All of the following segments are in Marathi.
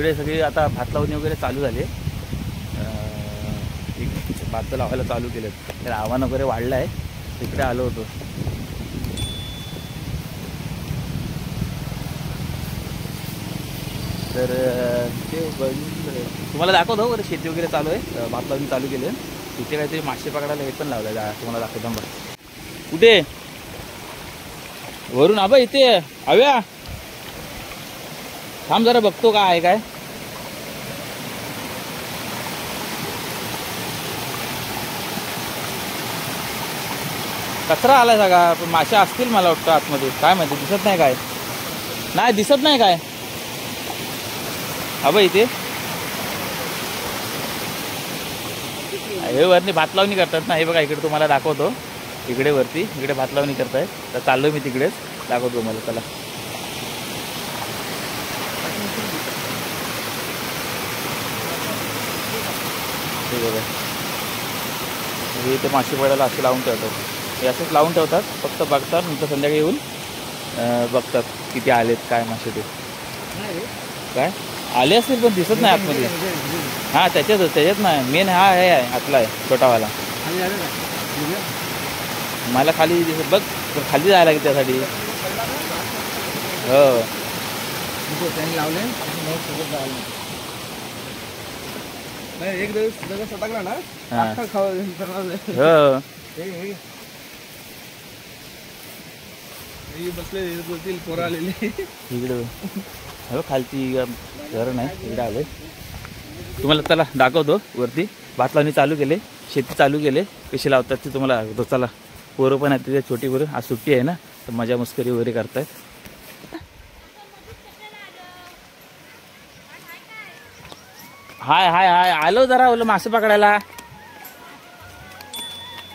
इकडे सगळे आता भात लावणी वगैरे चालू झाले, भात लावायला चालू केलेत. तर आव्हान वगैरे वाढलं आहे, तिकडे आलो होतो. तर ते तुम्हाला दाखवतो वगैरे शेती वगैरे चालू आहे, भात लावणी चालू केले. तिथे काहीतरी मासे पकडायला हे पण लावलं आहे, तुम्हाला दाखवतो. बघ कुठे वरून आबा इथे आव्या, थांब जरा बघतो काय आहे काय. कचरा आलाय सगळा, पण मासे असतील मला वाटतं आतमध्ये, काय माहिती, दिसत नाही काय, नाही दिसत नाही काय. आबा इथे हे वरती भात लावणी करतात ना, हे बघा इकडे तुम्हाला दाखवतो. इकडे वरती इकडे भात लावणी करतायत, तर चाललो मी तिकडेच, दाखवतो मला. चला हे बघा, हे ते मासे पडायला असे लावून ठेवतात, हे असेच लावून ठेवतात, फक्त बघतात, नंतर संध्याकाळी येऊन बघतात किती आलेत काय मासे. ते काय आले असतील पण दिसत नाही आतमध्ये. हां त्याच्यात नाही, मेन हा हे आहे आतला आहे छोटावाला. मला खाली दिसत बघ, खाली जायला लागेल त्यासाठी. हो लावले एक दिवस टाकला ना, बसले पोरं आलेले इकडं. हो खालची घर नाही, इकडे आले तुम्हाला. चला दाखवतो वरती भात लावणी चालू केले, शेती चालू केले, कशी लावतात ते तुम्हाला दाखवतो. चला पोरं पण आहेत तिथे, छोटी पोरं, आज सुट्टी आहे ना, तर मजा मस्करी वगैरे करतायत. हाय हाय हाय आलो जरा ओलं मासे पकडायला.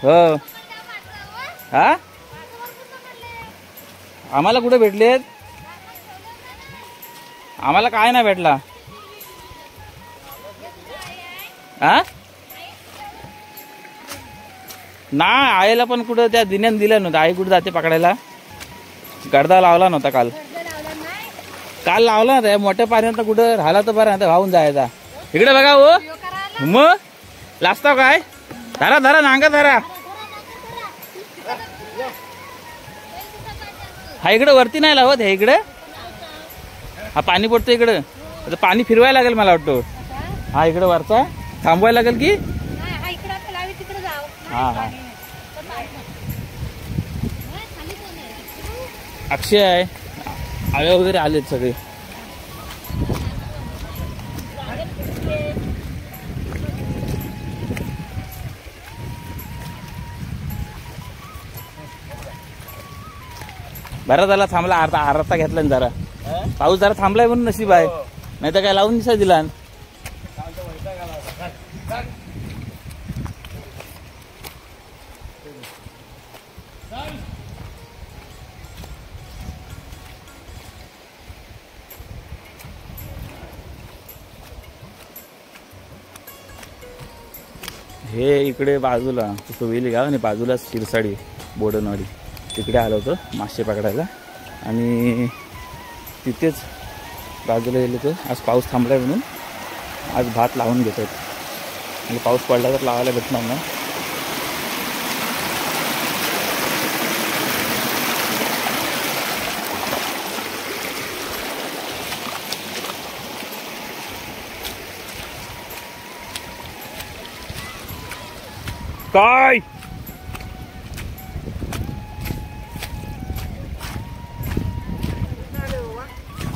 हो हा आम्हाला कुठे भेटलेत, आम्हाला काय नाही भेटला. हा ना आईला पण कुठं त्या दिन्यान दिलं नव्हतं, आई कुठं जाते पकडायला. गडदा लावला नव्हता काल लावला नव्हता, मोठ्या पाण्यात कुठं राहिला तर बरं, वाहून जायचा. इकडे बघा हो, मग लाजता काय, धरा धरा नांगा धरा. हा इकडे वरती नाही लावत, हे इकडे हा पाणी पडतं इकडं, आता पाणी फिरवायला लागेल मला वाटतं. हा इकडे वरचा थांबवायला लागेल की. हा हा अक्षय आहे, आव्या वगैरे आलेत सगळे. बरा झाला थांबला, अर्धा घेतला जरा, पाऊस जरा थांबलाय म्हणून नशीब आहे, नाही तर काय लावून दिसा दिला. हे इकडे बाजूला वेली गाव आणि बाजूला शिरसाडी बोडनवाडी, तिकडे आलो होतो मासे पकडायला. आणि तिथेच बाजूला गेलो होतो. आज पाऊस थांबलाय म्हणून आज भात लावून घेतात, म्हणजे पाऊस पडला तर लावायला भेटणार ना. काय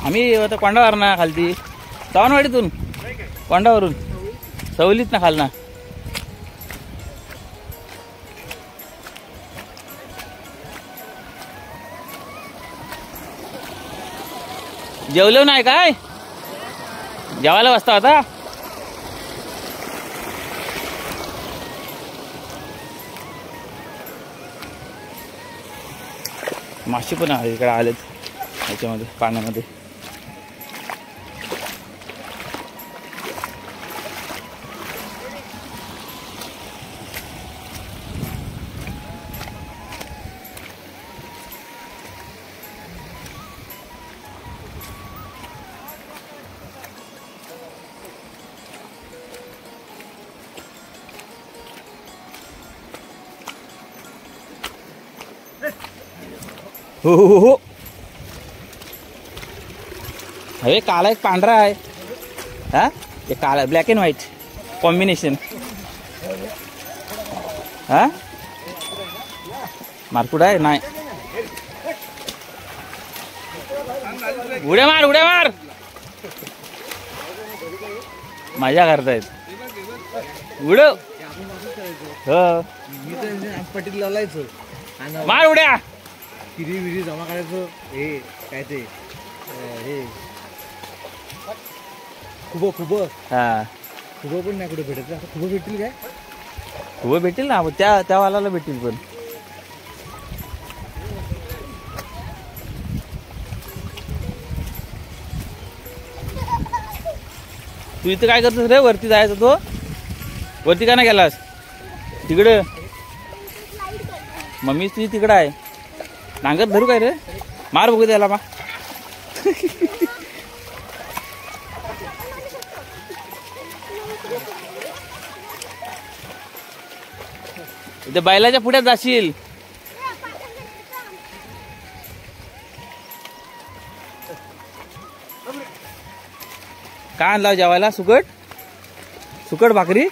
आम्ही आता कोंडावर ना खालती चावणवाडीतून, कोंडावरून सवलीत ना खाल ना. जेवलो नाही काय, जेवायला बसता आता. मासे पण आहे इकडे आलेत याच्यामध्ये पाण्यामध्ये. हो हो हो. अरे काला एक पांढरा आहे. हा हे काला ब्लॅक अँड व्हाईट कॉम्बिनेशन. हा मारकुड आहे नाही. उड्या मार उड्या मार. मजा करतायत. उडव. हो पटीत लावायचो. मार उड्या. किरी विरी जमा करायचो. हे काय ते हे खुबो खुबो. हा खुबो पण नाही कुठे भेटत. खुबो भेटतील काय? हो भेटेल ना त्या वालाला भेटेल. पण तू इथं काय करतोस रे? वरती जायचं तो. वरती का नाही गेलास? तिकडं मम्मी तुझी तिकडं आहे. नांगर धरू काय रे? मार बघू त्याला बा. इथे बैलाच्या पुढ्यात जाशील. काय आणला जेवायला? सुकट सुकट भाकरी.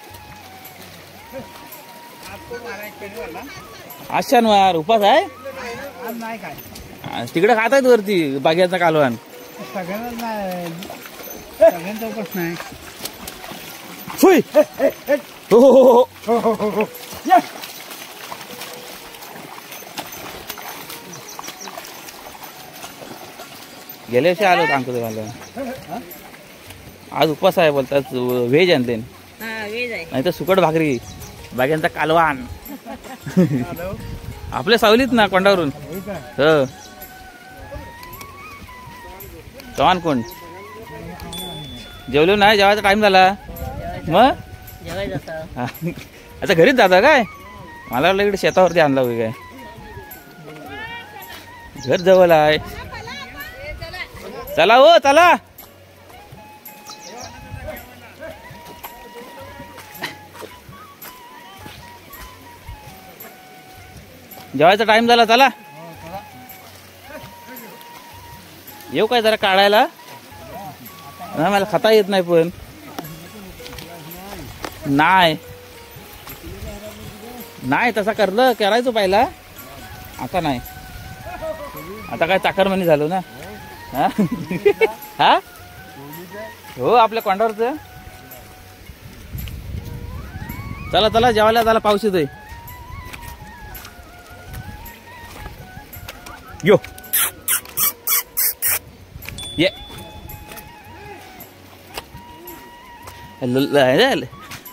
आज शनिवार उपास आहे. नाही काय तिकडे खात आहेत वरती बाग्याचा कालवण. सगळ्यांचा उपास नाही. फुई. हो हो हो. गेल्या वर्षी आलो सांगतो तुम्हाला. आज उपास आहे बोलतात. व्हेज आणते नाही तर सुकट भाकरी बाग्यांचा कालवान. आपल्या सावलीत ना कोंडावरून. हो चव्हाण कोण जेवलो नाही? जेवायचा टाइम झाला. मग आता घरीच जाता काय? मला वाटलं इकडे शेतावरती आणला होय काय. घर जवळ आहे. चला हो चला. जेवायचा टाइम झाला. चला येऊ काय जरा काढायला? नाही मला खाता येत नाही. पण नाही नाही तसा करायचो पहिला. आता नाही. आता काय चाकरमानी झालो ना. हा हा हो आपल्या कोंडावरचं. चला चला जेवायला. त्याला पाऊस येतोय. यो ये.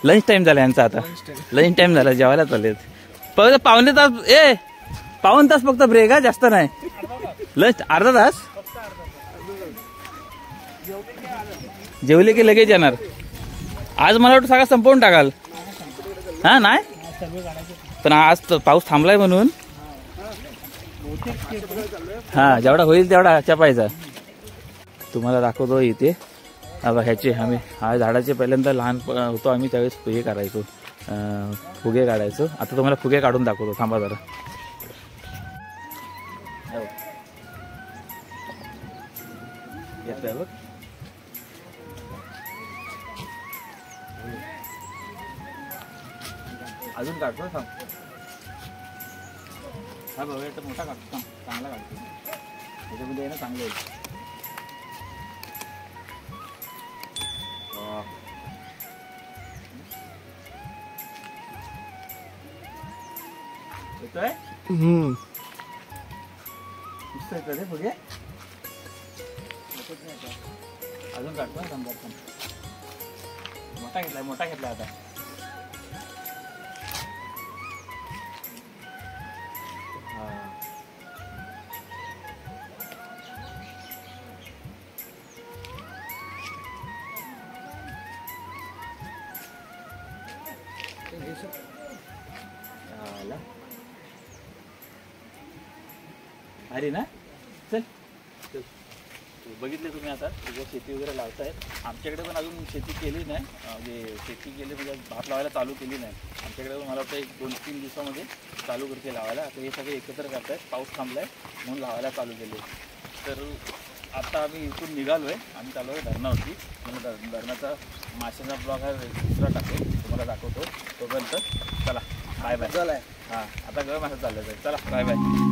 लंच टाइम झाला यांचा. आता लंच टाइम झाला. जेवायला चाललेत. फक्त पावणे तास. पाऊण तास फक्त ब्रेक. जास्त नाही. लंच अर्धा तास. जेवले की लगेच येणार. आज मला वाटतं सगळं संपवून टाकाल. हा नाही पण आज पाऊस थांबलाय म्हणून. हा जेवढा होईल तेवढा चपायचा. तुम्हाला दाखवतो इथे. ह्याचे आम्ही झाडाचे पहिल्यांदा लहान होतो आम्ही त्यावेळेस हे करायचो. फुगे काढायचो. आता तुम्हाला फुगे काढून दाखवतो. थांबा जरा. येतोय बघ. अजून काढतो सांग. हा बघा तर मोठा काढतो. चांगला काढतो. त्याच्यामध्ये ना चांगलं आहे. येतोय. येतोय फुगे. अजून काढतो समजा. मोठा घेतलाय आता. अरे ना चल. बघितले तुम्ही आता तिथे शेती वगैरे लावतायत. आमच्याकडे पण अजून शेती केली नाही, म्हणजे शेती केली म्हणजे भात लावायला चालू केली नाही. आमच्याकडे पण मला वाटतं 1-2-3 दिवसामध्ये चालू करते लावायला. आता हे सगळे एकत्र करतायत, पाऊस थांबला आहे म्हणून लावायला चालू केले. तर आता आम्ही इथून निघालो आहे, आम्ही चालू आहे धरणावरती. मला धरणाचा माशाचा ब्लॉग हा दुसरा टाकेल, तुम्हाला दाखवतो. तोपर्यंत चला बाय बाय. झालं आहे. हां आता गरम असं चाललं आहे. चला बाय बाय.